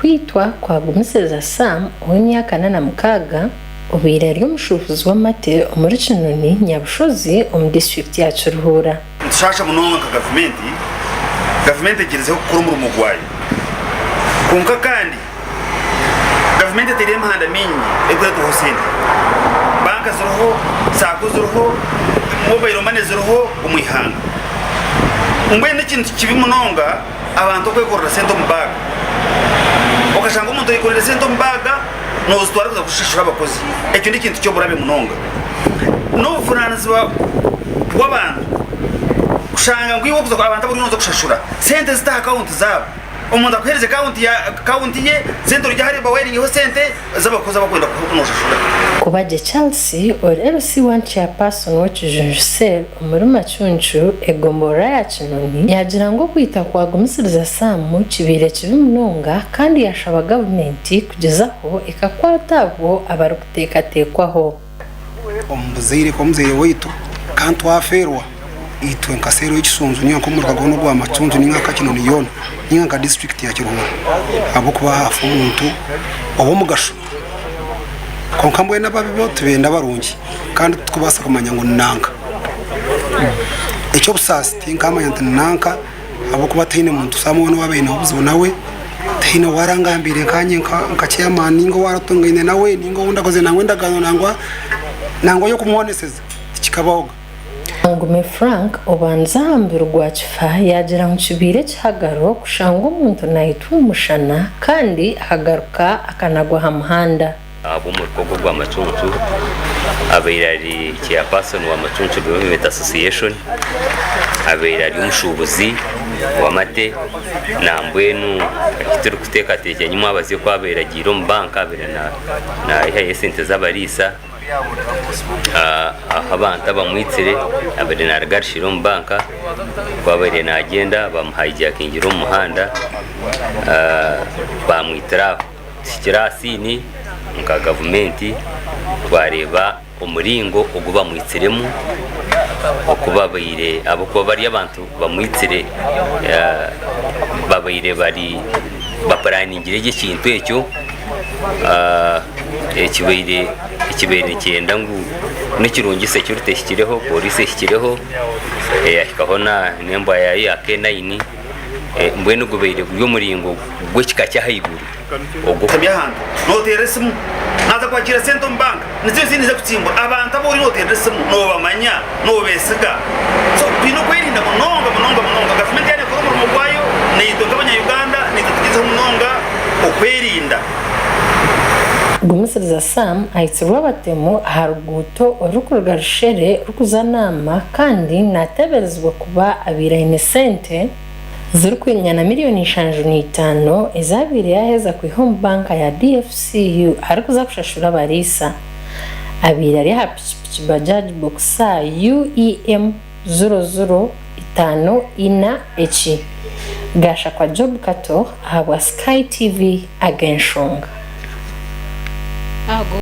kwitwa kwa Gumisiriza Sam w'imyaka 86 ubira ari umushufuzi w'amate muri Kinoni Nyabushozi mu district ya Kiruhura. Nshasha munonga ka government igerezeho kuri mu mugwayi kunka kandi government tere mahanda minyi ekure to Hussein banka zoroho sako zoroho mobile money zoroho umuyihanga umbe n'ikintu kibi munonga abantu kwekorera sento mbaga okashanga umuntu yikorera sento mbaga no zitwara kuza gushishura abakozi ecyo n'ikintu cyo burabe munonga no furanzwa w'abantu kushanga ngwiwo kuza abantu aburi no gushishura sente zita account zabo umuntu akwereze account ye sento ryahari baweri ho sente z'abakozi abakwenda kunoshishura kubaje Chelsea orero si one chairperson w'Kijunjusel muri Macuncu egombora ya Kinoni yagira ngo kwita kwa Gumisiriza Sam kibire kibi munonga kandi yashaba government kugezaho ikakwatabo abarukutekatekwaho ombuzire komuzire witu kantu aferwa itwe nkasero y'Kisunzu niyo nkomurwa gono rwa Macuncu ninga ka Kinoni yona ninga ka district ya Kiruhura abo kuba hafu umuntu obo mugasho konkambwe n'ababi bote benda barungi kandi tukubasa kumanya ngo nanka icyo busasi tinkamanya ntananka abo kuba tine muntu samubona wabene ubuzima nawe tine warangambire kanye nka chairman ningo waratungine nawe ningo undakoze nangwe ndagano nangwa yo kumwoneseza kikaboga Ngume Frank obanza hambirwa kifa yagira ngo kibire cyagaro kushanga umuntu nayitumushana kandi hagaruka akanagwa hamuhanda abo mu rwego rwa Macuncu abairari chairperson wa Macuncu Development Association abairari umushubuzi wa mate nambwenu kituru kuteka teke nyuma abazi ko abairagiro mu banka abira na ihe sente z'abarisa abantu bamwitsire abere na garshiro mu banka kwabere na agenda bamuhijackingira mu muhanda bamwitira kirasini nka government twareba umuringo ugo bamwitsiremu okubabaire abo ko bari abantu bamwitsire babaire bari baparaningire ikintu ekyo ikibeire cyenda ngo n'ikirungise cy'uruteshikireho police shikireho yakahona nemba ya K9 mbwene gubeire byo muringo gwe kikacya haiburu ogo tabyahanda no teresimu naza kwakira sento bank nizo zinize kutimba abantu aburi no teresimu no bamanya no besiga so bino kwirinda munonga government yane ko mu mugwayo nito kabanya Uganda nito tugize munonga okwirinda Gumisiriza Sam aitsirwa batemu haruguto orukurga rushere rukuzanama kandi nateberezwa kuba abira innocente zirukwinyana miliyoni 5.5 ezabire yaheza ku home bank ya DFCU arikuza kushashura barisa abira ari hapichipichi Bajaj Boxer UEM 005 gasha kwa Job Kato habwa Sky TV agenshonga.